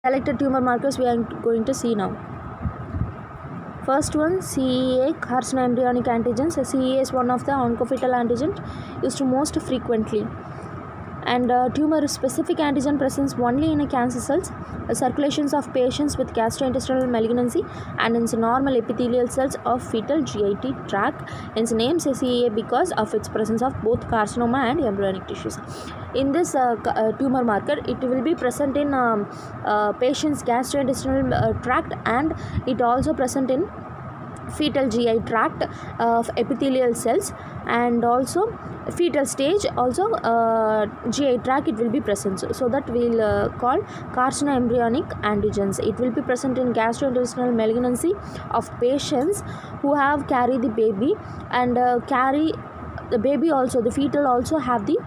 Selected tumor markers we are going to see now. First one, CEA, carcinoembryonic antigens. CEA is one of the oncofetal antigens used most frequently. And tumor specific antigen presence only in cancer cells, circulations of patients with gastrointestinal malignancy, and in normal epithelial cells of fetal GIT tract. Hence names CEA because of its presence of both carcinoma and embryonic tissues. In this tumor marker, it will be present in patients gastrointestinal tract, and it also present in fetal GI tract of epithelial cells, and also fetal stage also GI tract it will be present. So that we will call carcinoembryonic antigens. It will be present in gastrointestinal malignancy of patients who have carried the baby, and carry the baby also, the fetal also have the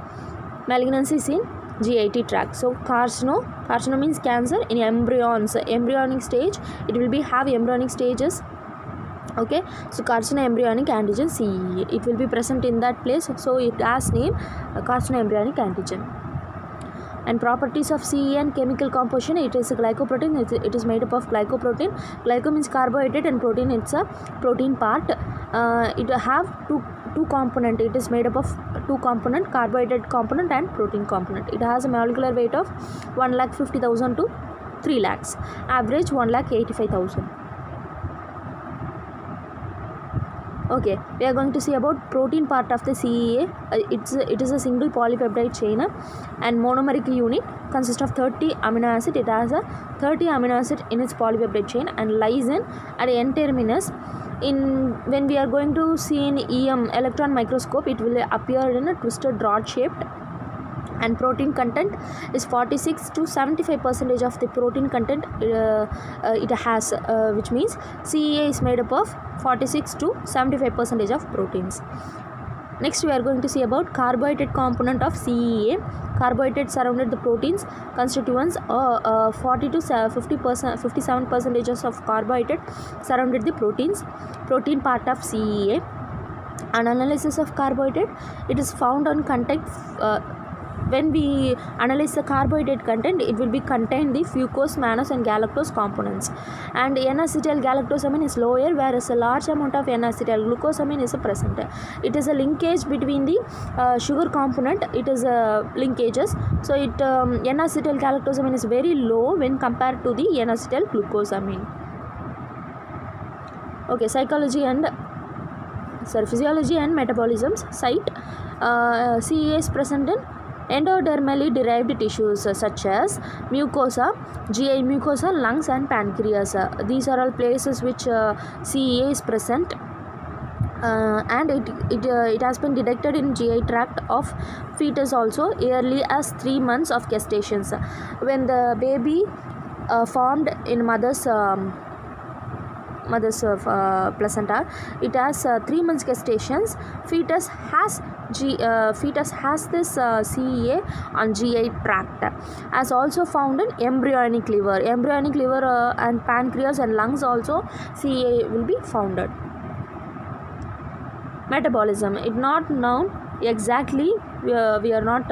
malignancies in GIT tract. So carcino means cancer in embryons, embryonic stage it will be have embryonic stages. Okay, so carcinoembryonic antigen CEA, it will be present in that place, so it has name carcinoembryonic antigen. And properties of CEA and chemical composition, it is a glycoprotein. It is made up of glycoprotein. Glyco means carbohydrate, and protein, it's a protein part. It have two component. It is made up of two component, carbohydrate component and protein component. It has a molecular weight of 1,50,000 to 3 lakhs, average 1,85,000. Okay, we are going to see about protein part of the CEA. It is a single polypeptide chain, and monomeric unit consists of 30 amino acid. It has a 30 amino acid in its polypeptide chain, and lysine at N terminus. When we are going to see in EM electron microscope, it will appear in a twisted rod shaped. And protein content is 46 to 75% of the protein content it has, which means CEA is made up of 46 to 75% of proteins. Next we are going to see about carbohydrate component of CEA. Carbohydrates surrounded the proteins constituents, 40 to 57% of carbohydrate surrounded the proteins. Protein part of CEA. An analysis of carbohydrate, it is found on contact. When we analyze the carbohydrate content, it will be contain the fucose, mannose and galactose components, and N-acetyl galactosamine is lower, whereas a large amount of N-acetyl glucosamine is present. It is a linkage between the sugar component. It is linkages, so it N-acetyl galactosamine is very low when compared to the N-acetyl glucosamine. Okay, physiology and metabolism site. CEA is present in endodermally derived tissues such as mucosa, GI mucosa, lungs and pancreas. These are all places which CEA is present, and it has been detected in GI tract of fetus also early as 3 months of gestation. When the baby formed in mother's placenta, it has 3 months gestations. Fetus has this CEA on GI tract, as also found in embryonic liver. Embryonic liver and pancreas and lungs also CEA will be founded. Metabolism, it not known exactly. We are not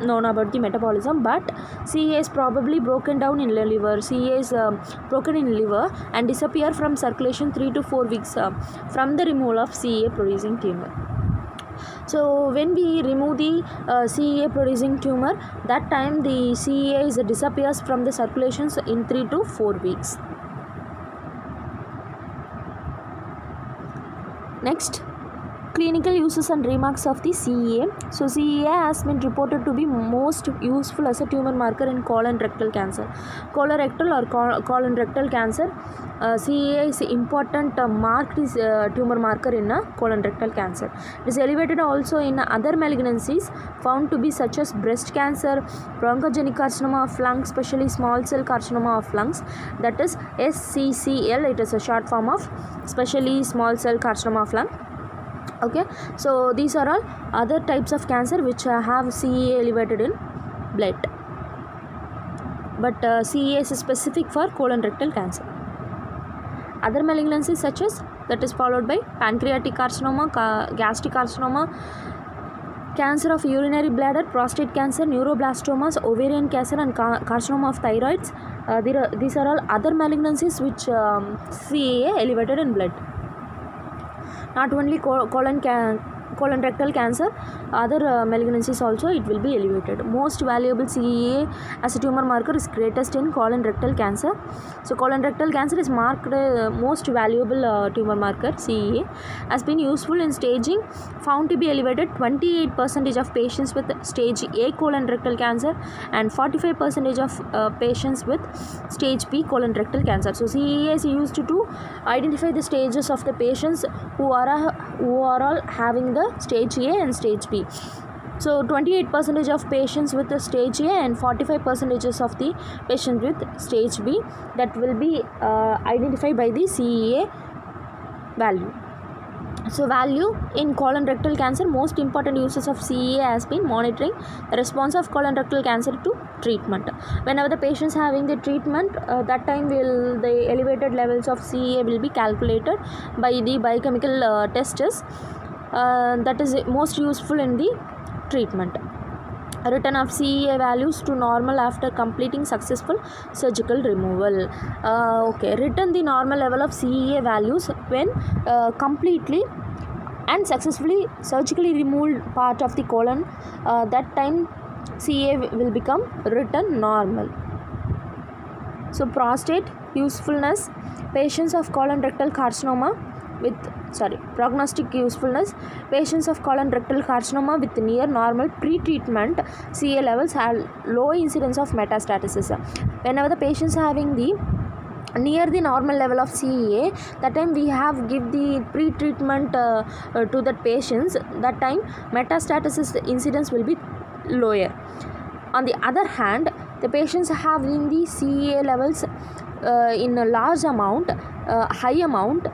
known about the metabolism, but CEA is probably broken down in the liver. CEA is broken in liver and disappear from circulation 3 to 4 weeks from the removal of CEA producing tumor. So when we remove the CEA producing tumor, that time the CEA disappears from the circulations in 3 to 4 weeks. Next, clinical uses and remarks of the CEA. So CEA has been reported to be most useful as a tumor marker in colon rectal cancer. Colorectal or colon rectal cancer, CEA is important marked tumor marker in colon rectal cancer. It is elevated also in other malignancies found to be such as breast cancer, bronchogenic carcinoma of lungs, especially small cell carcinoma of lungs, that is SCCL. It is a short form of especially small cell carcinoma of lung. Okay, so these are all other types of cancer which have CEA elevated in blood, but CEA is specific for colon rectal cancer. Other malignancies such as that is followed by pancreatic carcinoma, gastric carcinoma, cancer of urinary bladder, prostate cancer, neuroblastomas, ovarian cancer and carcinoma of thyroids, These are all other malignancies which CAA elevated in blood. Not only colon rectal cancer, other malignancies also it will be elevated. Most valuable CEA as a tumor marker is greatest in colon rectal cancer. So colon rectal cancer is marked most valuable tumor marker. CEA has been useful in staging, found to be elevated 28% of patients with stage A colon rectal cancer and 45% of patients with stage B colon rectal cancer. So CEA is used to identify the stages of the patients who are all having the stage A and stage B. So 28% of patients with the stage A and 45% of the patients with stage B, that will be identified by the CEA value. So value in colon rectal cancer, most important uses of CEA has been monitoring the response of colon rectal cancer to treatment. Whenever the patients having the treatment, that time the elevated levels of CEA will be calculated by the biochemical tests. That is most useful in the treatment. Return of CEA values to normal after completing successful surgical removal. Return the normal level of CEA values when completely and successfully surgically removed part of the colon. That time CEA will become return normal. So prostate usefulness, patients of colon rectal carcinoma with prognostic usefulness, patients of colon rectal carcinoma with near normal pre-treatment CA levels have low incidence of metastasis. Whenever the patients having the near the normal level of CEA, that time we have give the pre-treatment to that patients, that time metastasis incidence will be lower. On the other hand, the patients having the CEA levels in a large amount, high amount,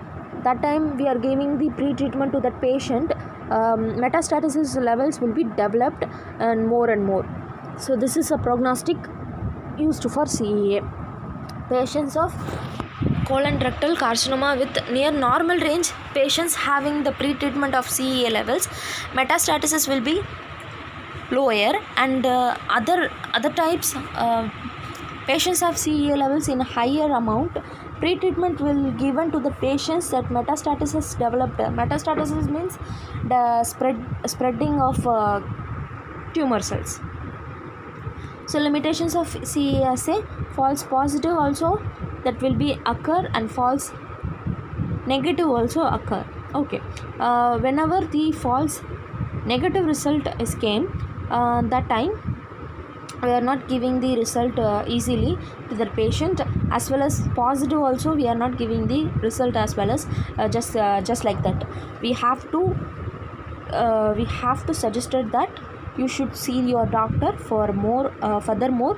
that time we are giving the pre-treatment to that patient, metastasis levels will be developed and more. So this is a prognostic used for CEA. Patients of colon rectal carcinoma with near normal range, patients having the pre-treatment of CEA levels, metastasis will be lower, and other types patients have CEA levels in higher amount, pre-treatment will given to the patients that metastasis developed. Metastasis means the spreading of tumor cells. So limitations of CEA assay, false positive also that will be occur and false negative also occur. Whenever the false negative result is came, that time we are not giving the result easily to the patient, as well as positive also we are not giving the result as well as just like that. We have to suggest that you should see your doctor for more furthermore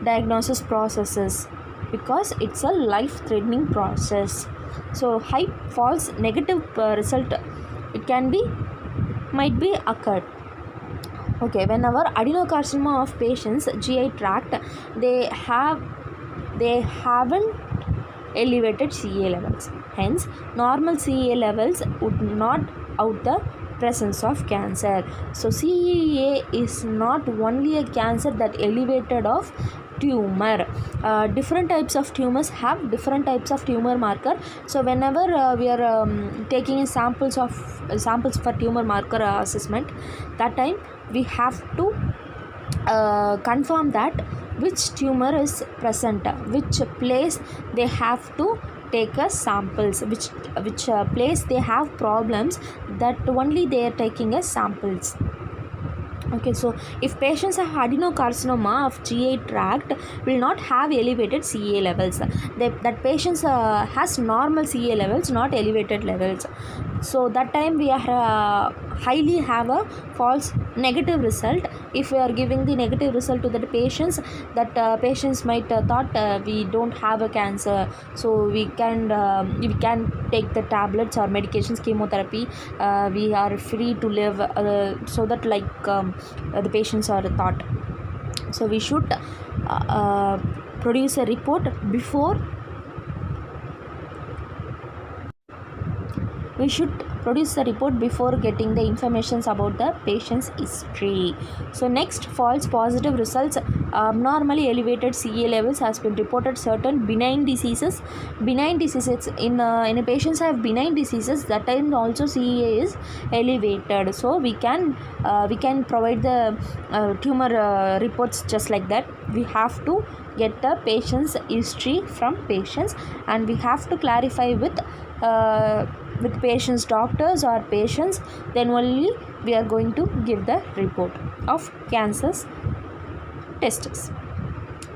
diagnosis processes, because it's a life-threatening process. So high false negative result, it might be occurred. Whenever adenocarcinoma of patients GI tract, they haven't elevated CA levels, hence normal CA levels would not out the presence of cancer. So CEA is not only a cancer that elevated of tumor. Different types of tumors have different types of tumor marker. So whenever we are taking samples for tumor marker assessment, that time we have to confirm that which tumor is present, which place they have to take as samples, which place they have problems, that only they are taking as samples. So if patients have adenocarcinoma of GI tract will not have elevated CA levels, that patients has normal CA levels, not elevated levels. So that time we are highly have a false negative result. If we are giving the negative result to the patients, that patients might thought we don't have a cancer, so we can take the tablets or medications, chemotherapy, we are free to live, so that the patients are thought. So we should produce a report before getting the informations about the patient's history. So next, false positive results abnormally elevated CA levels has been reported. Certain benign diseases in a patients have benign diseases, that time also CA is elevated. So we can provide the tumor reports just like that. We have to get the patient's history from patients, and we have to clarify with patients' doctors or patients, then only we are going to give the report of cancers tests.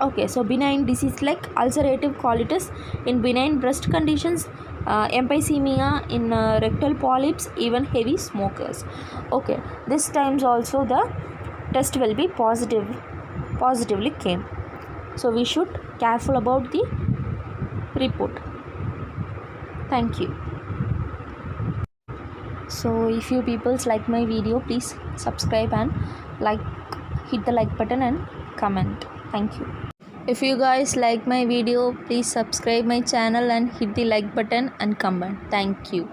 Okay, so benign disease like ulcerative colitis in benign breast conditions, emphysema in rectal polyps, even heavy smokers. Okay, this times also the test will be positively came. So we should careful about the report. Thank you. So if you peoples like my video, please subscribe and hit the like button and comment. Thank you. If you guys like my video, please subscribe my channel and hit the like button and comment. Thank you.